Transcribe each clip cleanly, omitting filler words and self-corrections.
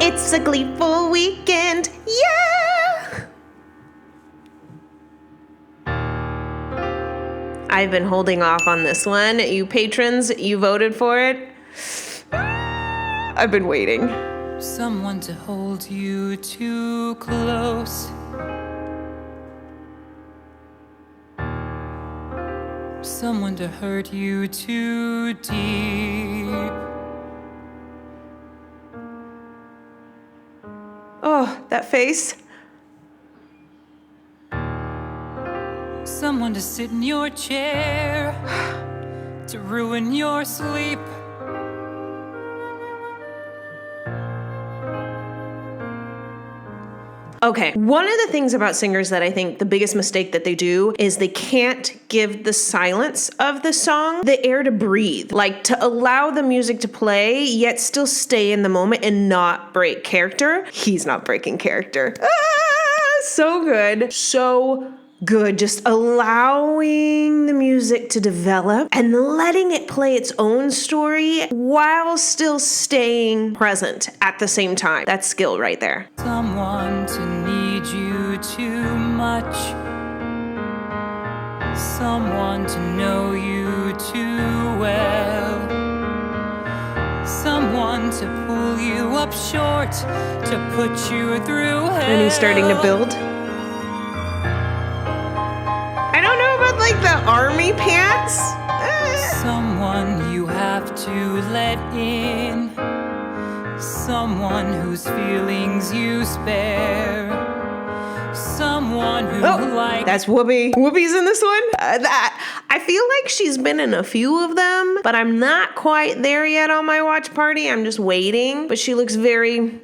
It's a gleeful weekend, yeah! I've been holding off on this one. You patrons, you voted for it. I've been waiting. Someone to hold you too close. Someone to hurt you too deep. Oh, that face. Someone to sit in your chair, to ruin your sleep. Okay, one of the things about singers that I think the biggest mistake that they do is they can't give the silence of the song the air to breathe, like to allow the music to play, yet still stay in the moment and not break character. He's not breaking character. So good. So good. Just allowing the music to develop and letting it play its own story while still staying present at the same time. That's skill right there. Someone to need you too much. Someone to know you too well. Someone to pull you up short, to put you through hell. And he's starting to build. I don't know about like the army pants. Someone you have to let in. Someone whose feelings you spare. Someone who likes... That's Whoopi. Whoopi's in this one. I feel like she's been in a few of them, but I'm not quite there yet on my watch party. I'm just waiting. But she looks very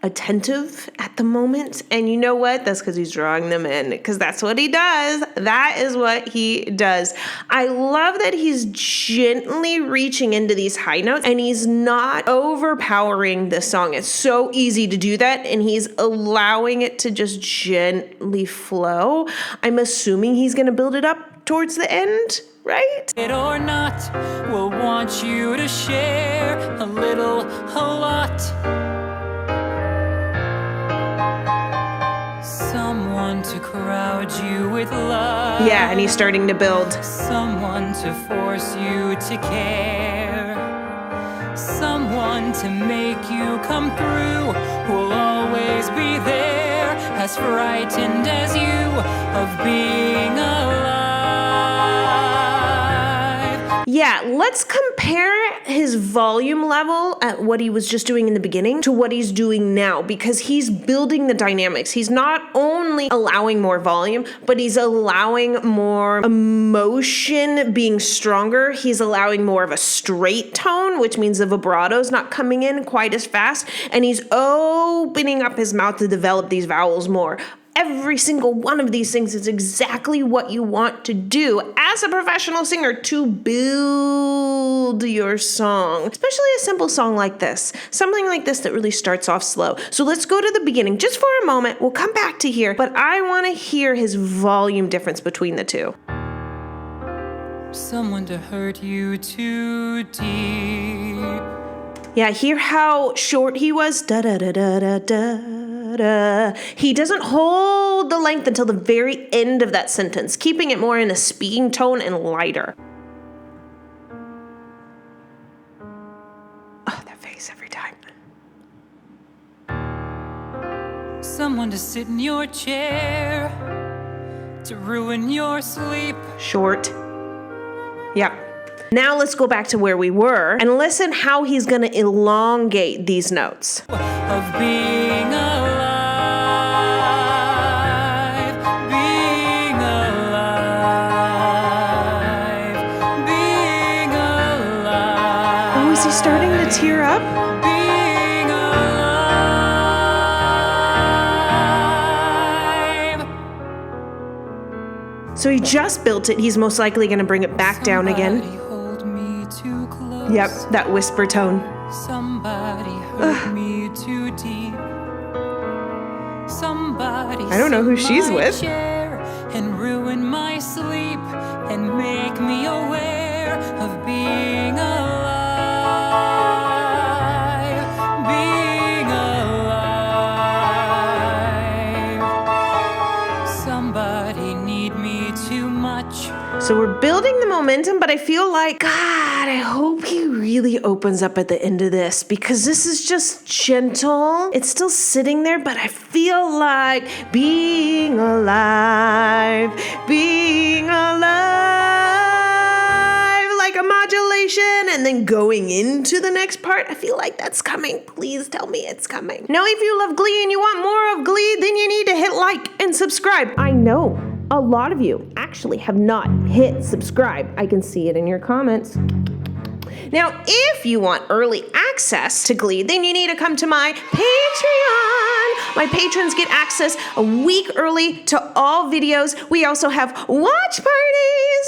attentive at the moment. And you know what? That's because he's drawing them in, because that's what he does. That is what he does. I love that he's gently reaching into these high notes and he's not overpowering the song. It's so easy to do that, and he's allowing it to just gently flow. I'm assuming he's going to build it up towards the end, right? It or not, we'll want you to share a little, a lot. Someone to crowd you with love. Yeah, and he's starting to build. Someone to force you to care. Someone to make you come through. Who'll always be there, as frightened as you of being alive. Yeah, let's compare his volume level at what he was just doing in the beginning to what he's doing now, because he's building the dynamics. He's not only allowing more volume, but he's allowing more emotion being stronger. He's allowing more of a straight tone, which means the vibrato's not coming in quite as fast, and he's opening up his mouth to develop these vowels more. Every single one of these things is exactly what you want to do as a professional singer to build your song, especially a simple song like this, something like this that really starts off slow. So let's go to the beginning just for a moment. We'll come back to here, but I want to hear his volume difference between the two. Someone to hurt you too deep. Yeah, hear how short he was? Da da da da da da. He doesn't hold the length until the very end of that sentence, keeping it more in a speaking tone and lighter. Oh, that face every time. Someone to sit in your chair, to ruin your sleep. Short. Yep. Now let's go back to where we were and listen how he's going to elongate these notes. Of being alive, being alive, being alive. Oh, is he starting to tear up? Being alive. So he just built it. He's most likely going to bring it back down again. Hold me too close. Yep, that whisper tone. Somebody hurt me too deep. Somebody I don't know who she's with. And ruin my sleep and make me aware of being alive. Being alive. momentum, but I feel like, God, I hope he really opens up at the end of this, because this is just gentle. It's still sitting there, but I feel like being alive, like a modulation, and then going into the next part. I feel like that's coming. Please tell me it's coming. Now, if you love Glee and you want more of Glee, then you need to hit like and subscribe. I know a lot of you actually have not hit subscribe. I can see it in your comments. Now, if you want early access to Glee, then you need to come to my Patreon. My patrons get access a week early to all videos. We also have watch parties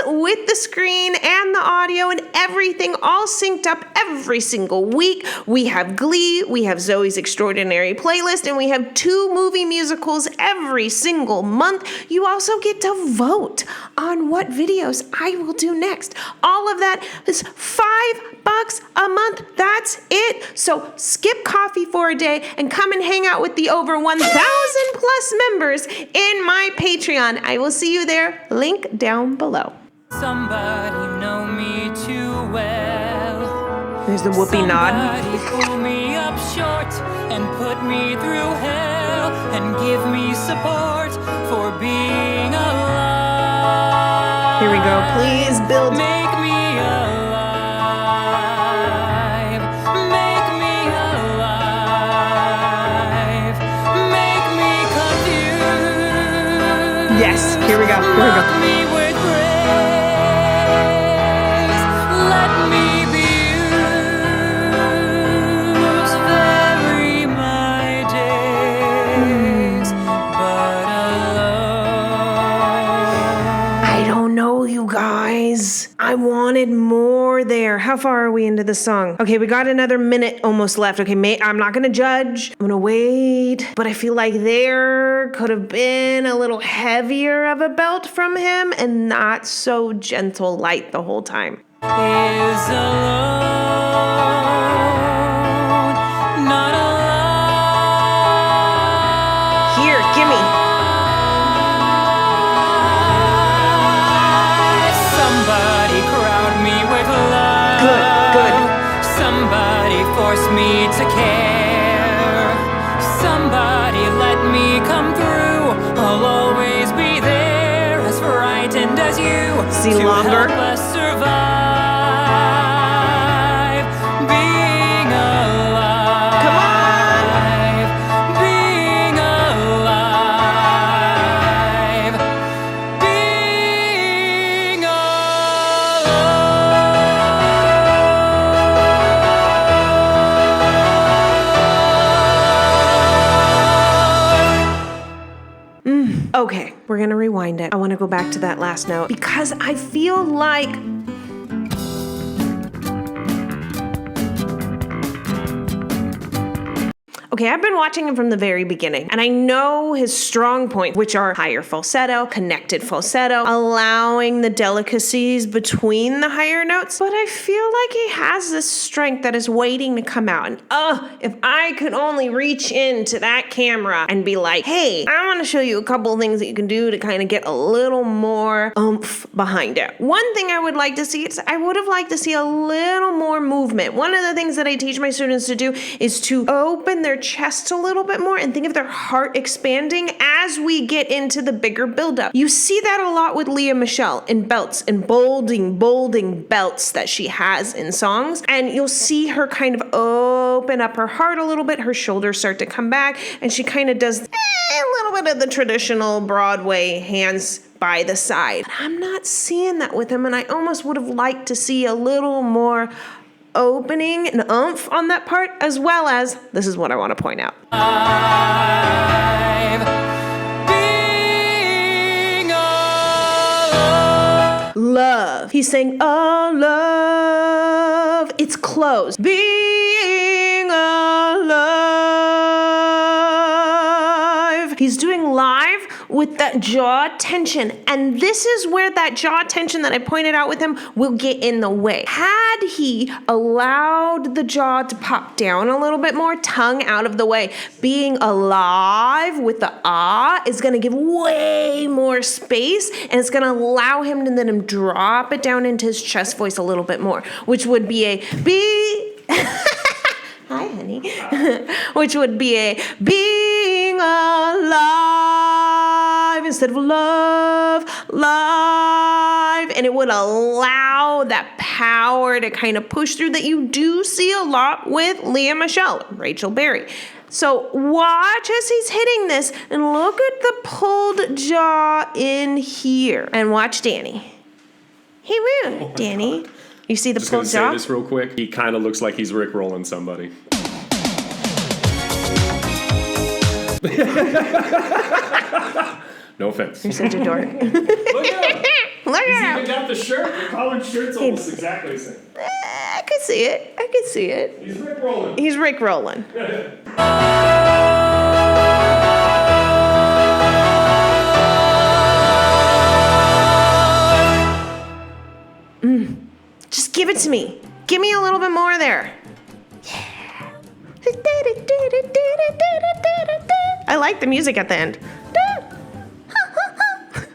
with the screen and the audio and everything all synced up every single week. We have Glee, we have Zoe's Extraordinary Playlist, and we have 2 movie musicals every single month. You also get to vote on what videos I will do next. All of that is $5 a month. That's it. So skip coffee for a day and come and hang out with the over 1,000 plus members in my Patreon. I will see you there. Link down below. Somebody know me too well. There's the whoopee nod. Somebody pull me up short and put me through hell and give me support for being alive. Here we go. Please build. Make me alive. Make me alive. Make me confused. Yes. Here we go. Here we go. Mark me with grace. Let me be used. Vary my days, but alone. I don't know, you guys. I wanted more there. How far are we into the song? Okay, we got another minute almost left. Okay, I'm not gonna judge. I'm gonna wait. But I feel like there could have been a little heavier of a belt from him and not so gentle light the whole time. Is alone, not alone. Here, gimme. Somebody crowd me with love. Good. Somebody force me to care. Somebody let me come through. I'll always be there, as frightened as you. See to longer? help us survive. Being alive. Come on. Being alive. Being alive. Okay, we're gonna rewind it. I wanna go back to that last note because I feel like okay, I've been watching him from the very beginning, and I know his strong points, which are higher falsetto, connected falsetto, allowing the delicacies between the higher notes, but I feel like he has this strength that is waiting to come out. And if I could only reach into that camera and be like, hey, I want to show you a couple of things that you can do to kind of get a little more oomph behind it. One thing I would like to see is I would have liked to see a little more movement. One of the things that I teach my students to do is to open their chest a little bit more and think of their heart expanding as we get into the bigger buildup. You see that a lot with Lea Michele in belts and bolding belts that she has in songs. And you'll see her kind of open up her heart a little bit. Her shoulders start to come back and she kind of does a little bit of the traditional Broadway hands by the side. But I'm not seeing that with him, and I almost would have liked to see a little more opening and oomph on that part, as well as, this is what I want to point out. Love. He's saying, oh, love. It's closed. Being alive. He's doing live with that jaw tension. And this is where that jaw tension that I pointed out with him will get in the way. Had he allowed the jaw to pop down a little bit more, tongue out of the way, being alive with the ah is going to give way more space, and it's going to allow him to then drop it down into his chest voice a little bit more, which would be a be. Hi, honey. Which would be a being alive instead of love, live. And it would allow that power to kind of push through that you do see a lot with Leah Michelle, Rachel Berry. So watch as he's hitting this and look at the pulled jaw in here. And watch Danny. Hey, woo, Danny. You see the pulled jaw? Say this real quick. He kind of looks like he's Rickrolling somebody. No offense. You're such a dork. Look at him. Look He's at even him. got the shirt. The collared shirt's almost exactly the same. I could see it. I could see it. He's Rickrolling. He's Rickrolling. Just give it to me. Give me a little bit more there. Yeah. I like the music at the end.